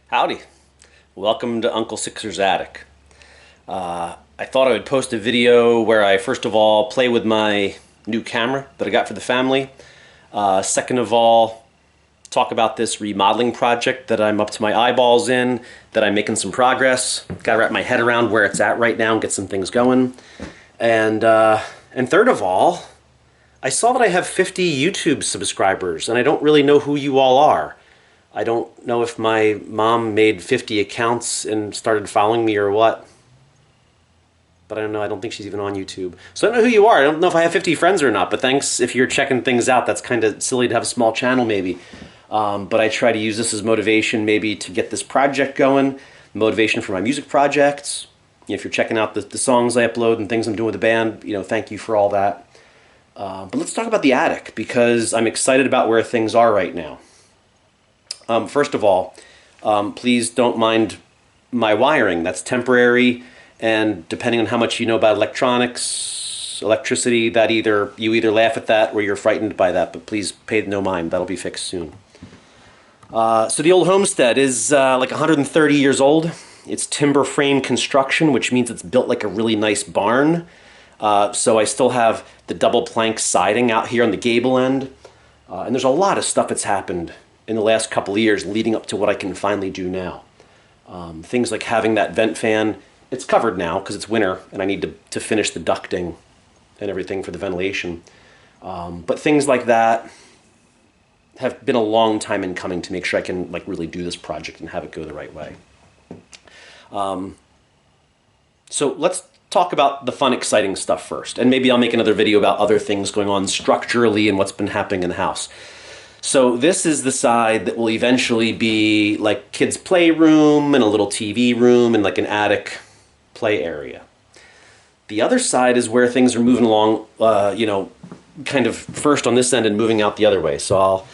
Howdy. Welcome to Uncle Sixer's Attic. I thought I would post a video where I first of all play with my new camera that I got for the family. Second of all, talk about this remodeling project that I'm up to my eyeballs in, that I'm making some progress. Gotta wrap my head around where it's at right now and get some things going. And third of all, I saw that I have 50 YouTube subscribers and I don't really know who you all are. I don't know if my mom made 50 accounts and started following me or what. But I don't know, I don't think she's even on YouTube. So I don't know who you are. I don't know if I have 50 friends or not, but thanks if you're checking things out. That's kind of silly to have a small channel maybe. But I try to use this as motivation maybe to get this project going, motivation for my music projects. If you're checking out the songs I upload and things I'm doing with the band, thank you for all that. But let's talk about the attic because I'm excited about where things are right now. First of all, please don't mind my wiring. That's temporary, and depending on how much you know about electronics, electricity, that you either laugh at that or you're frightened by that, but please pay no mind. That'll be fixed soon. So the old homestead is like 130 years old. It's timber frame construction, which means it's built like a really nice barn. So I still have the double plank siding out here on the gable end. And there's a lot of stuff that's happened in the last couple of years leading up to what I can finally do now. Things like having that vent fan. It's covered now because it's winter and I need to finish the ducting and everything for the ventilation. But things like that have been a long time in coming to make sure I can really do this project and have it go the right way. So let's talk about the fun, exciting stuff first. And maybe I'll make another video about other things going on structurally and what's been happening in the house. So this is the side that will eventually be like kids' playroom and a little TV room and like an attic play area. The other side is where things are moving along, kind of first on this end and moving out the other way. So I'll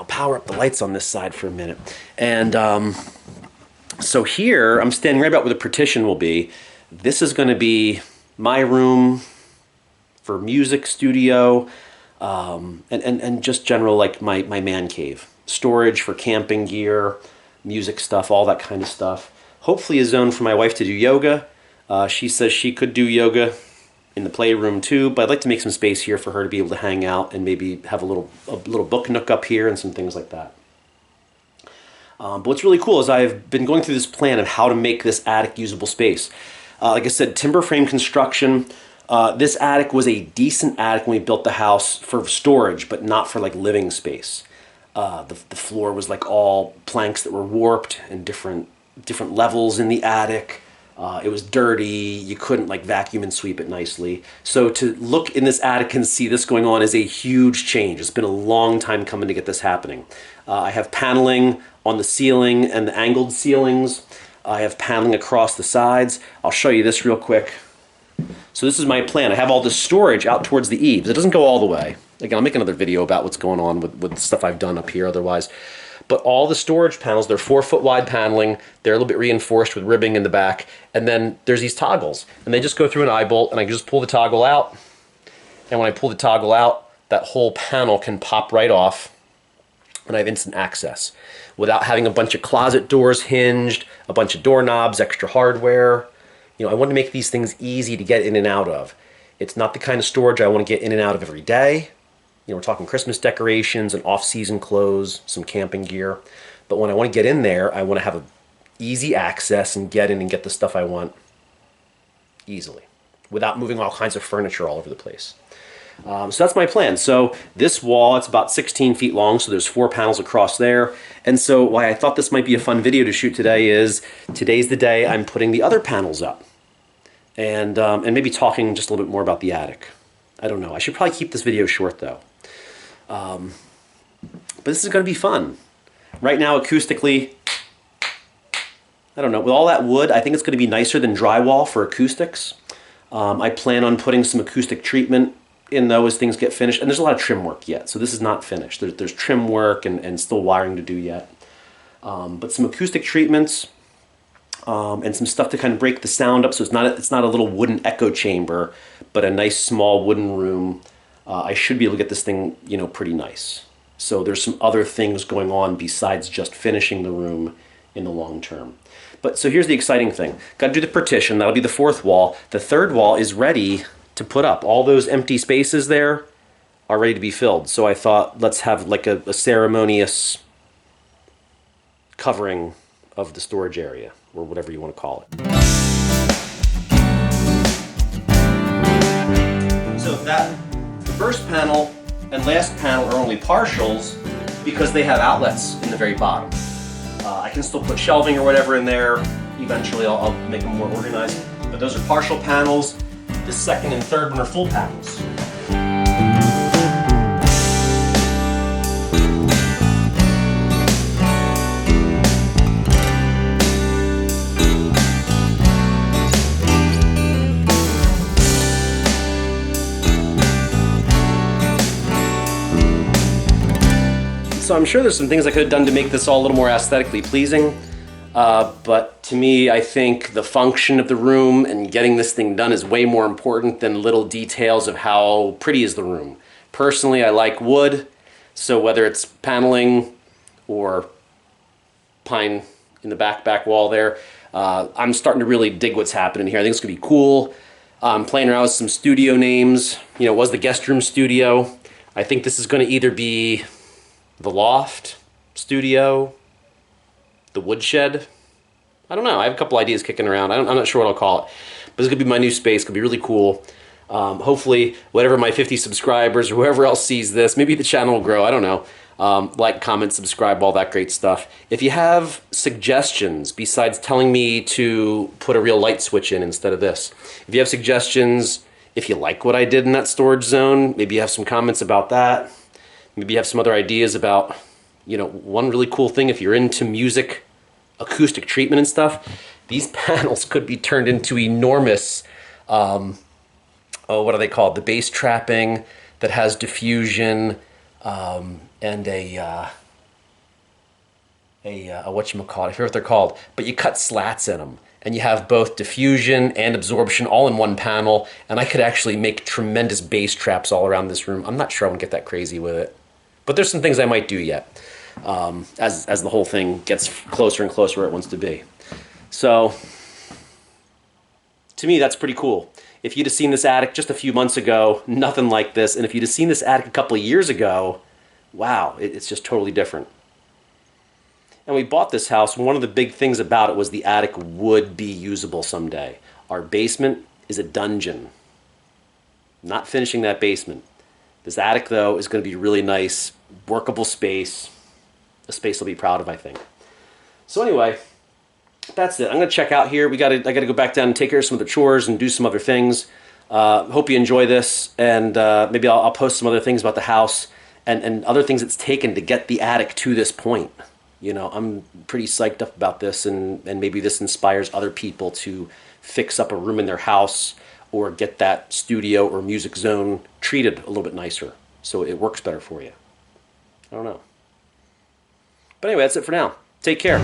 power up the lights on this side for a minute. And so here, I'm standing right about where the partition will be. This is going to be my room for music studio, and just general like my man cave. Storage for camping gear, music stuff, all that kind of stuff. Hopefully a zone for my wife to do yoga. She says she could do yoga in the playroom too, but I'd like to make some space here for her to be able to hang out and maybe have a little book nook up here and some things like that. But what's really cool is I've been going through this plan of how to make this attic usable space. Like I said, timber frame construction. This attic was a decent attic when we built the house for storage, but not for like living space. The floor was like all planks that were warped and different levels in the attic. It was dirty. You couldn't like vacuum and sweep it nicely. So to look in this attic and see this going on is a huge change. It's been a long time coming to get this happening. I have paneling on the ceiling and the angled ceilings. I have paneling across the sides. I'll show you this real quick. So this is my plan. I have all this storage out towards the eaves. It doesn't go all the way. Again, I'll make another video about what's going on with stuff I've done up here otherwise. But all the storage panels, they're 4-foot wide paneling. They're a little bit reinforced with ribbing in the back. And then there's these toggles. And they just go through an eye bolt, and I can just pull the toggle out. And when I pull the toggle out, that whole panel can pop right off. And I have instant access without having a bunch of closet doors hinged, a bunch of doorknobs, extra hardware. I want to make these things easy to get in and out of. It's not the kind of storage I want to get in and out of every day. We're talking Christmas decorations and off-season clothes, some camping gear. But when I want to get in there, I want to have easy access and get in and get the stuff I want easily without moving all kinds of furniture all over the place. So that's my plan. So this wall, it's about 16 feet long, so there's 4 panels across there. And so why I thought this might be a fun video to shoot today is today's the day I'm putting the other panels up. And maybe talking just a little bit more about the attic. I don't know. I should probably keep this video short though. But this is going to be fun. Right now, acoustically, I don't know. With all that wood, I think it's going to be nicer than drywall for acoustics. I plan on putting some acoustic treatment in though as things get finished. And there's a lot of trim work yet, so this is not finished. There's trim work and still wiring to do yet. But some acoustic treatments and some stuff to kind of break the sound up so it's not a little wooden echo chamber, but a nice small wooden room. I should be able to get this thing, pretty nice. So there's some other things going on besides just finishing the room in the long term. But so here's the exciting thing. Got to do the partition. That'll be the fourth wall. The third wall is ready to put up. All those empty spaces there are ready to be filled. So I thought, let's have like a ceremonious covering of the storage area, or whatever you want to call it. So that first panel and last panel are only partials because they have outlets in the very bottom. I can still put shelving or whatever in there. Eventually I'll make them more organized. But those are partial panels. The second and third one are full panels. So I'm sure there's some things I could have done to make this all a little more aesthetically pleasing, but to me, I think the function of the room and getting this thing done is way more important than little details of how pretty is the room. Personally, I like wood, so whether it's paneling or pine in the back wall there, I'm starting to really dig what's happening here. I think it's gonna be cool. I'm playing around with some studio names. You know, it was the guest room studio. I think this is gonna either be the loft studio, the woodshed. I don't know. I have a couple ideas kicking around. I'm not sure what I'll call it, but it's gonna be my new space. It's gonna be really cool. Hopefully, whatever my 50 subscribers or whoever else sees this, maybe the channel will grow. I don't know. Like, comment, subscribe, all that great stuff. If you have suggestions besides telling me to put a real light switch in instead of this, if you have suggestions, if you like what I did in that storage zone, maybe you have some comments about that. Maybe you have some other ideas about, you know, one really cool thing if you're into music, acoustic treatment and stuff, these panels could be turned into enormous, what are they called? The bass trapping that has diffusion and whatchamacallit, I forget what they're called, but you cut slats in them and you have both diffusion and absorption all in one panel, and I could actually make tremendous bass traps all around this room. I'm not sure I want to get that crazy with it. But there's some things I might do yet as the whole thing gets closer and closer where it wants to be. So, to me, that's pretty cool. If you'd have seen this attic just a few months ago, nothing like this. And if you'd have seen this attic a couple of years ago, wow, it's just totally different. And we bought this house, and one of the big things about it was the attic would be usable someday. Our basement is a dungeon. Not finishing that basement. This attic, though, is going to be really nice, workable space, a space I'll be proud of, I think. So anyway, that's it. I'm going to check out here. I got to go back down and take care of some other chores and do some other things. Hope you enjoy this, and maybe I'll post some other things about the house and other things it's taken to get the attic to this point. You know, I'm pretty psyched up about this, and maybe this inspires other people to fix up a room in their house or get that studio or music zone treated a little bit nicer so it works better for you. I don't know. But anyway, that's it for now. Take care.